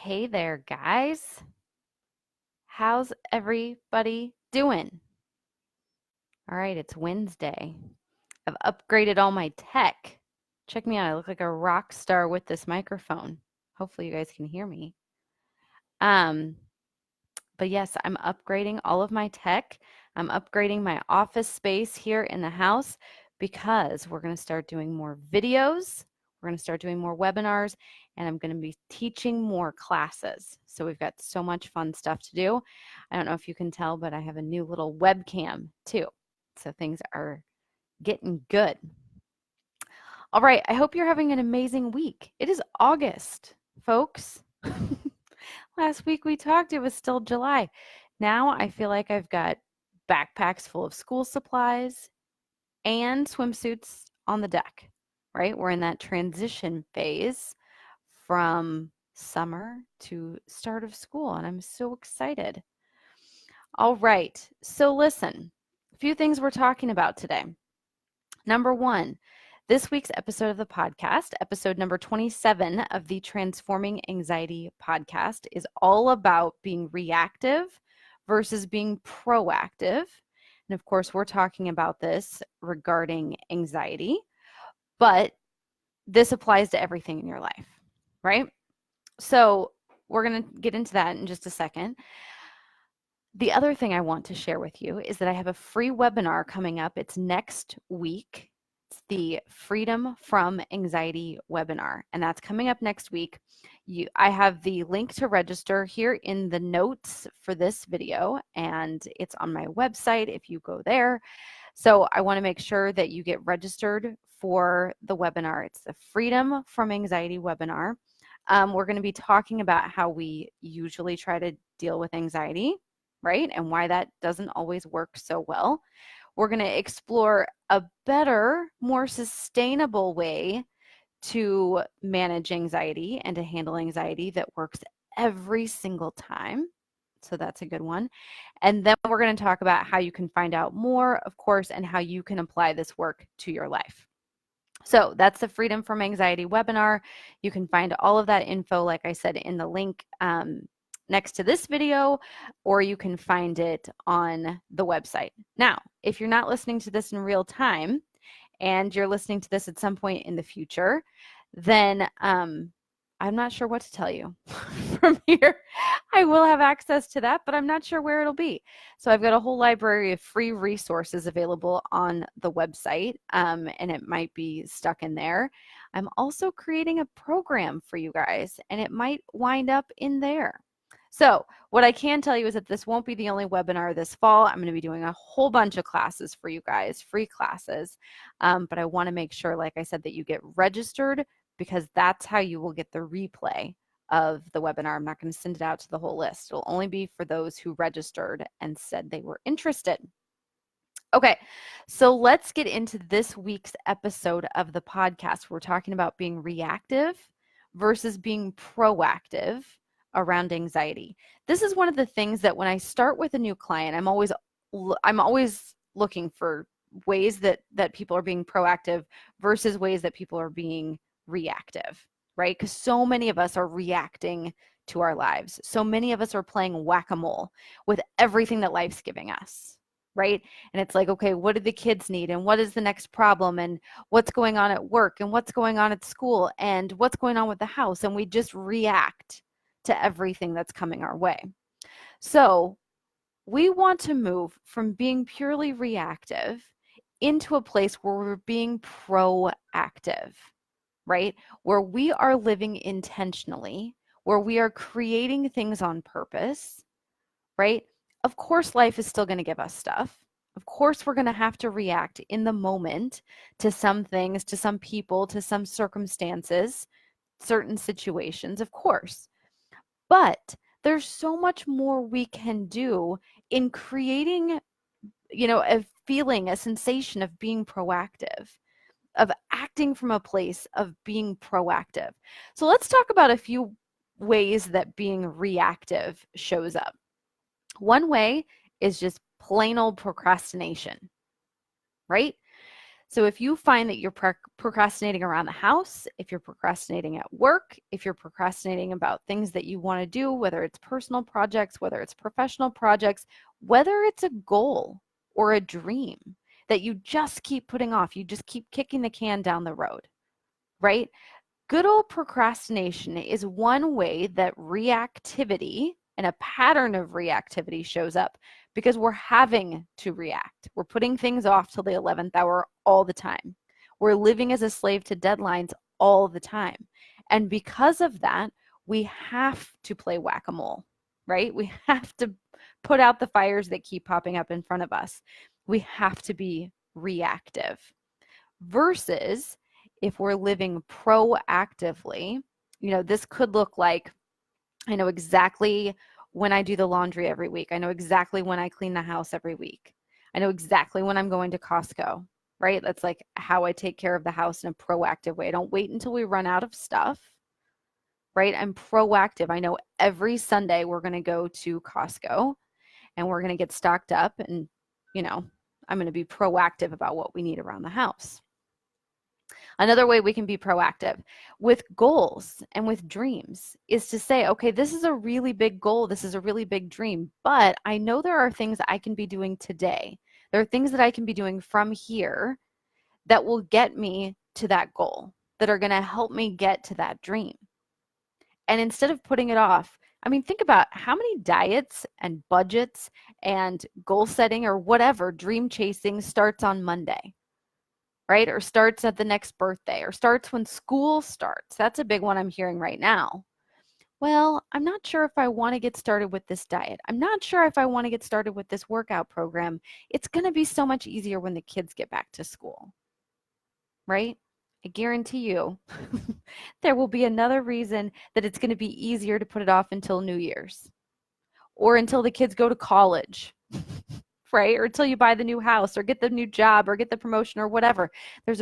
Hey there, guys. How's everybody doing? All right, it's Wednesday. I've upgraded all my tech. Check me out. I look like a rock star with this microphone. Hopefully you guys can hear me. Um, but yes, I'm upgrading all of my tech. I'm upgrading my office space here in the house because we're going to start doing more videos. We're going to start doing more webinars, and I'm going to be teaching more classes. So we've got so much fun stuff to do. I don't know if you can tell, but I have a new little webcam too. So things are getting good. All right, I hope you're having an amazing week. It is August, folks. Last week we talked, it was still July. Now I feel like I've got backpacks full of school supplies and swimsuits on the deck, right? We're in that transition phase from summer to start of school, and I'm so excited. All right, so listen, a few things we're talking about today. Number one, this week's episode of the podcast, episode number 27 of the Transforming Anxiety podcast, is all about being reactive versus being proactive. And of course, we're talking about this regarding anxiety, but this applies to everything in your life, right? So we're going to get into that in just a second. The other thing I want to share with you is that I have a free webinar coming up. It's next week. It's the Freedom from Anxiety webinar, and that's coming up next week. I have the link to register here in the notes for this video, and it's on my website if you go there. So I want to make sure that you get registered for the webinar. It's the Freedom from Anxiety webinar. We're going to be talking about how we usually try to deal with anxiety, right? And why that doesn't always work so well. We're going to explore a better, more sustainable way to manage anxiety and to handle anxiety that works every single time. So that's a good one. And then we're going to talk about how you can find out more, of course, and how you can apply this work to your life. So that's the Freedom from Anxiety webinar. You can find all of that info, like I said, in the link next to this video, or you can find it on the website. Now, if you're not listening to this in real time and you're listening to this at some point in the future, then I'm not sure what to tell you from here. I will have access to that, but I'm not sure where it'll be. So I've got a whole library of free resources available on the website, and it might be stuck in there. I'm also creating a program for you guys, and it might wind up in there. So what I can tell you is that this won't be the only webinar this fall. I'm going to be doing a whole bunch of classes for you guys, free classes. But I want to make sure, like I said, that you get registered, because that's how you will get the replay of the webinar. I'm not going to send it out to the whole list. It'll only be for those who registered and said they were interested. Okay, so let's get into this week's episode of the podcast. We're talking about being reactive versus being proactive around anxiety. This is one of the things that when I start with a new client, I'm always looking for ways that people are being proactive versus ways that people are being reactive, right? Because so many of us are reacting to our lives. So many of us are playing whack-a-mole with everything that life's giving us, right? And it's like, okay, what do the kids need? And what is the next problem? And what's going on at work? And what's going on at school? And what's going on with the house? And we just react to everything that's coming our way. So we want to move from being purely reactive into a place where we're being proactive, right? Where we are living intentionally, where we are creating things on purpose, right? Of course, life is still going to give us stuff. Of course, we're going to have to react in the moment to some things, to some people, to some circumstances, certain situations, of course. But there's so much more we can do in creating, a feeling, a sensation of being proactive, of acting from a place of being proactive. So let's talk about a few ways that being reactive shows up. One way is just plain old procrastination, right? So if you find that you're procrastinating around the house, if you're procrastinating at work, if you're procrastinating about things that you want to do, whether it's personal projects, whether it's professional projects, whether it's a goal or a dream that you just keep putting off, you just keep kicking the can down the road, right? Good old procrastination is one way that reactivity and a pattern of reactivity shows up because we're having to react. We're putting things off till the 11th hour all the time. We're living as a slave to deadlines all the time. And because of that, we have to play whack-a-mole, right? We have to put out the fires that keep popping up in front of us. We have to be reactive versus if we're living proactively, this could look like I know exactly when I do the laundry every week. I know exactly when I clean the house every week. I know exactly when I'm going to Costco, right? That's like how I take care of the house in a proactive way. I don't wait until we run out of stuff, right? I'm proactive. I know every Sunday we're going to go to Costco and we're going to get stocked up and, I'm going to be proactive about what we need around the house. Another way we can be proactive with goals and with dreams is to say, okay, this is a really big goal. This is a really big dream, but I know there are things I can be doing today. There are things that I can be doing from here that will get me to that goal, that are going to help me get to that dream. And instead of putting it off, think about how many diets and budgets and goal setting or whatever dream chasing starts on Monday, right? Or starts at the next birthday, or starts when school starts. That's a big one I'm hearing right now. Well, I'm not sure if I want to get started with this diet. I'm not sure if I want to get started with this workout program. It's going to be so much easier when the kids get back to school, right? I guarantee you there will be another reason that it's going to be easier to put it off until New Year's or until the kids go to college. Right? Or until you buy the new house or get the new job or get the promotion or whatever. There's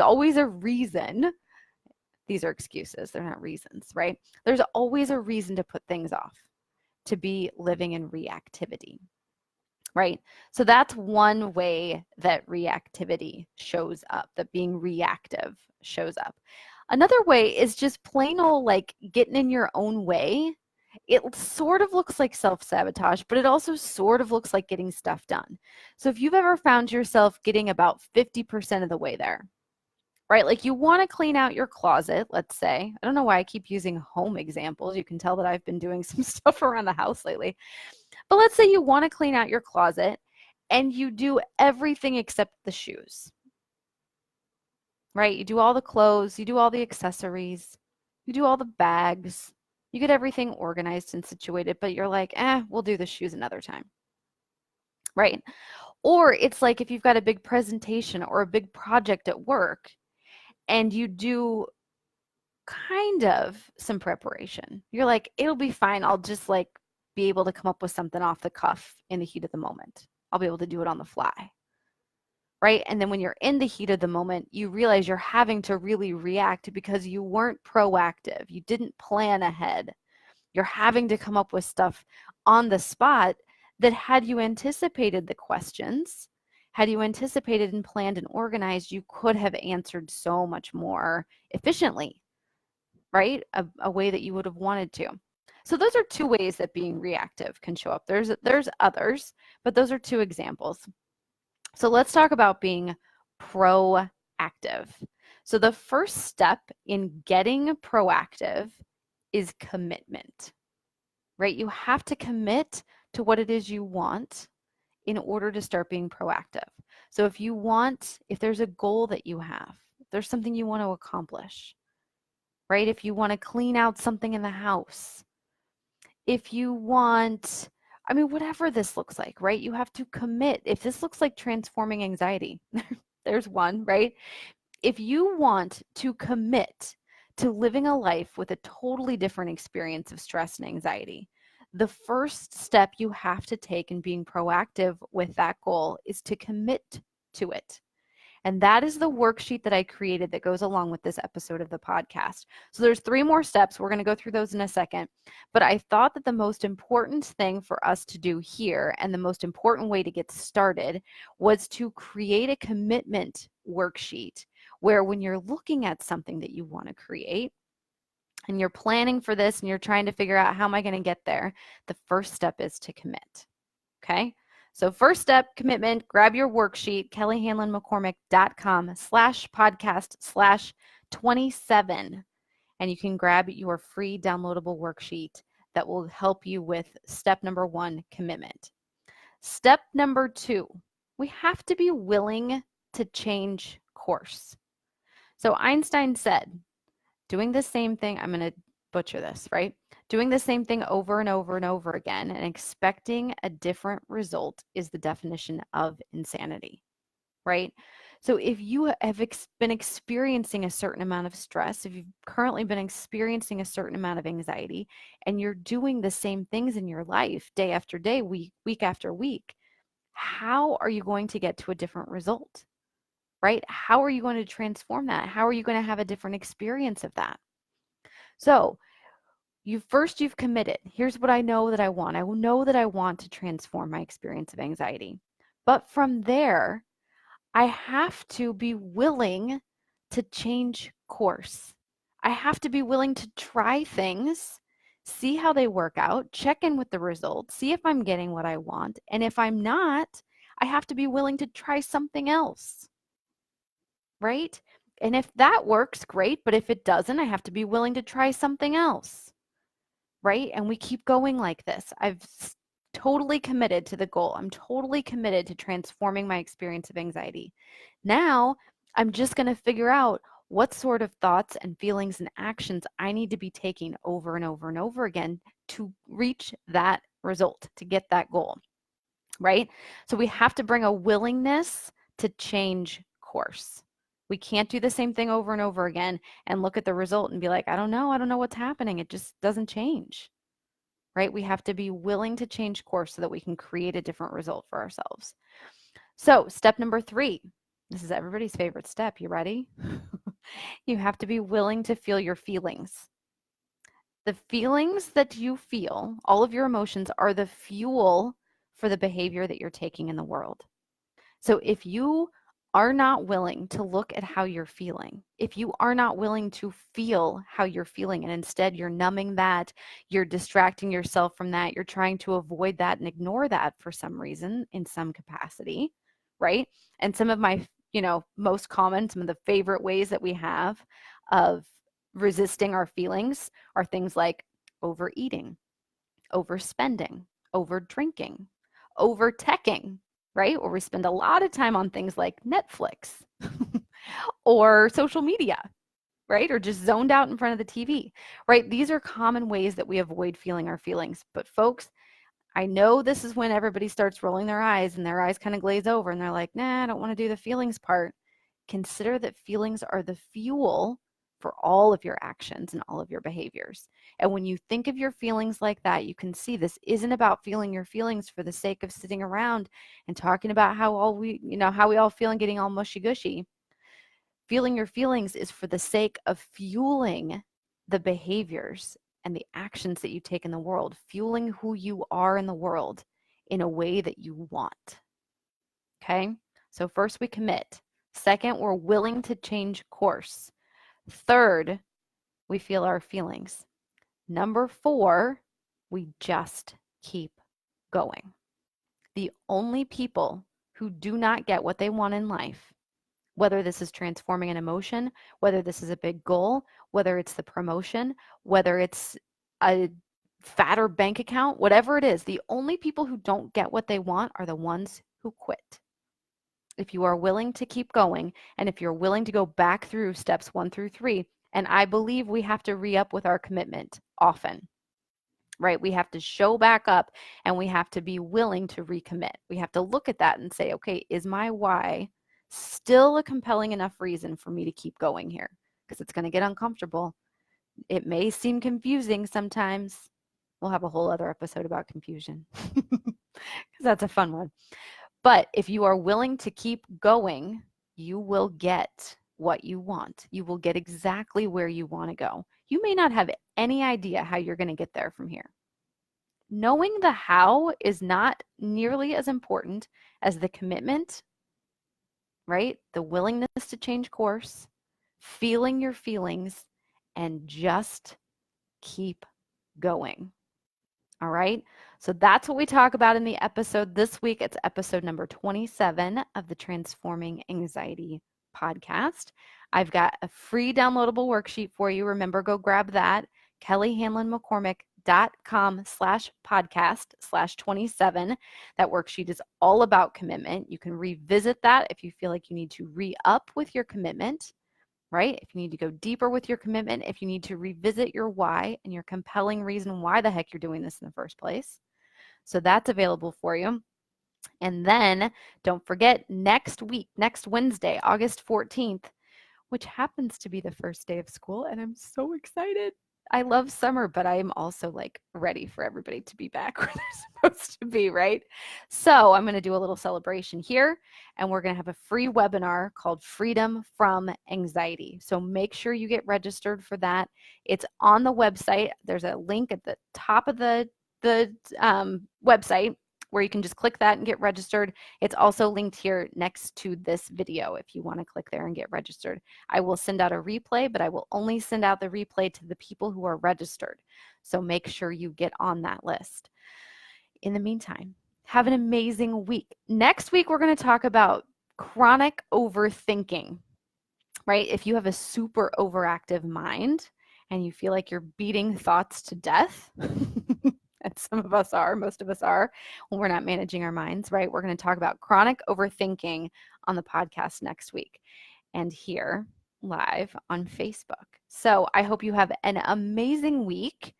always a reason. These are excuses. They're not reasons, right? There's always a reason to put things off, to be living in reactivity, right? So that's one way that reactivity shows up, that being reactive shows up. Another way is just plain old like getting in your own way. It sort of looks like self-sabotage, but it also sort of looks like getting stuff done. So if you've ever found yourself getting about 50% of the way there, right? Like you want to clean out your closet, let's say. I don't know why I keep using home examples. You can tell that I've been doing some stuff around the house lately. But let's say you want to clean out your closet and you do everything except the shoes, right? You do all the clothes, you do all the accessories, you do all the bags, you get everything organized and situated, but you're like, we'll do the shoes another time, right? Or it's like if you've got a big presentation or a big project at work and you do kind of some preparation. You're like, it'll be fine. I'll just like be able to come up with something off the cuff in the heat of the moment. I'll be able to do it on the fly. Right? And then when you're in the heat of the moment, you realize you're having to really react because you weren't proactive. You didn't plan ahead. You're having to come up with stuff on the spot that had you anticipated the questions, had you anticipated and planned and organized, you could have answered so much more efficiently, right? A way that you would have wanted to. So those are two ways that being reactive can show up. There's others, but those are two examples. So let's talk about being proactive. So the first step in getting proactive is commitment, right? You have to commit to what it is you want in order to start being proactive. So if there's a goal that you have, if there's something you want to accomplish, right? If you want to clean out something in the house, if you want, whatever this looks like, right? You have to commit. If this looks like transforming anxiety, there's one, right? If you want to commit to living a life with a totally different experience of stress and anxiety, the first step you have to take in being proactive with that goal is to commit to it. And that is the worksheet that I created that goes along with this episode of the podcast. So there's 3 more steps. We're going to go through those in a second. But I thought that the most important thing for us to do here and the most important way to get started was to create a commitment worksheet where when you're looking at something that you want to create and you're planning for this and you're trying to figure out how am I going to get there, the first step is to commit. Okay? So first step, commitment, grab your worksheet, kellyhanlonmccormick.com/podcast/27, and you can grab your free downloadable worksheet that will help you with step number 1, commitment. Step number 2, we have to be willing to change course. So Einstein said, doing the same thing, I'm going to butcher this, right? Doing the same thing over and over and over again and expecting a different result is the definition of insanity, right? So if you have been experiencing a certain amount of stress, if you've currently been experiencing a certain amount of anxiety, and you're doing the same things in your life day after day, week after week, how are you going to get to a different result, right? How are you going to transform that? How are you going to have a different experience of that? So you've committed. Here's what I know that I want. I know that I want to transform my experience of anxiety. But from there, I have to be willing to change course. I have to be willing to try things, see how they work out, check in with the results, see if I'm getting what I want. And if I'm not, I have to be willing to try something else, right? And if that works, great. But if it doesn't, I have to be willing to try something else, right? And we keep going like this. Totally committed to the goal. I'm totally committed to transforming my experience of anxiety. Now, I'm just going to figure out what sort of thoughts and feelings and actions I need to be taking over and over and over again to reach that result, to get that goal, right? So we have to bring a willingness to change course. We can't do the same thing over and over again and look at the result and be like, I don't know what's happening. It just doesn't change, right? We have to be willing to change course so that we can create a different result for ourselves. So step number 3, this is everybody's favorite step. You ready? You have to be willing to feel your feelings. The feelings that you feel, all of your emotions, are the fuel for the behavior that you're taking in the world. So if you are not willing to look at how you're feeling, if you are not willing to feel how you're feeling, and instead you're numbing that, you're distracting yourself from that, you're trying to avoid that and ignore that for some reason in some capacity, right? And some of my, most common, some of the favorite ways that we have of resisting our feelings are things like overeating, overspending, over drinking, over teching, right? Where we spend a lot of time on things like Netflix or social media, right? Or just zoned out in front of the TV, right? These are common ways that we avoid feeling our feelings. But folks, I know this is when everybody starts rolling their eyes and their eyes kind of glaze over and they're like, nah, I don't want to do the feelings part. Consider that feelings are the fuel for all of your actions and all of your behaviors. And when you think of your feelings like that, you can see this isn't about feeling your feelings for the sake of sitting around and talking about how we all feel and getting all mushy gushy. Feeling your feelings is for the sake of fueling the behaviors and the actions that you take in the world, fueling who you are in the world in a way that you want. Okay? So first we commit. Second, we're willing to change course. Third, we feel our feelings. Number 4, we just keep going. The only people who do not get what they want in life, whether this is transforming an emotion, whether this is a big goal, whether it's the promotion, whether it's a fatter bank account, whatever it is, the only people who don't get what they want are the ones who quit. If you are willing to keep going, and if you're willing to go back through steps 1 through 3, and I believe we have to re-up with our commitment often, right? We have to show back up and we have to be willing to recommit. We have to look at that and say, okay, is my why still a compelling enough reason for me to keep going here? Because it's going to get uncomfortable. It may seem confusing sometimes. We'll have a whole other episode about confusion because that's a fun one. But if you are willing to keep going, you will get what you want. You will get exactly where you want to go. You may not have any idea how you're going to get there from here. Knowing the how is not nearly as important as the commitment, right? The willingness to change course, feeling your feelings, and just keep going. All right. So that's what we talk about in the episode this week. It's episode number 27 of the Transforming Anxiety podcast. I've got a free downloadable worksheet for you. Remember, go grab that. kellyhanlonmccormick.com/podcast/27. That worksheet is all about commitment. You can revisit that if you feel like you need to re-up with your commitment, right? If you need to go deeper with your commitment, if you need to revisit your why and your compelling reason why the heck you're doing this in the first place. So that's available for you. And then don't forget next week, next Wednesday, August 14th, which happens to be the first day of school. And I'm so excited. I love summer, but I am also like ready for everybody to be back where they're supposed to be, right? So I'm going to do a little celebration here, and we're going to have a free webinar called Freedom from Anxiety. So make sure you get registered for that. It's on the website. There's a link at the top of the website where you can just click that and get registered. It's also linked here next to this video if you want to click there and get registered. I will send out a replay, but I will only send out the replay to the people who are registered. So make sure you get on that list. In the meantime, have an amazing week. Next week, we're going to talk about chronic overthinking, right? If you have a super overactive mind and you feel like you're beating thoughts to death, and some of us are, most of us are, when we're not managing our minds, right? We're going to talk about chronic overthinking on the podcast next week and here live on Facebook. So I hope you have an amazing week.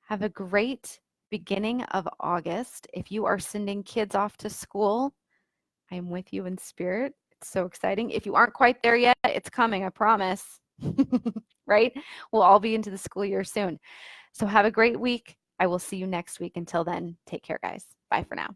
Have a great beginning of August. If you are sending kids off to school, I'm with you in spirit. It's so exciting. If you aren't quite there yet, it's coming, I promise. Right? We'll all be into the school year soon. So have a great week. I will see you next week. Until then, take care, guys. Bye for now.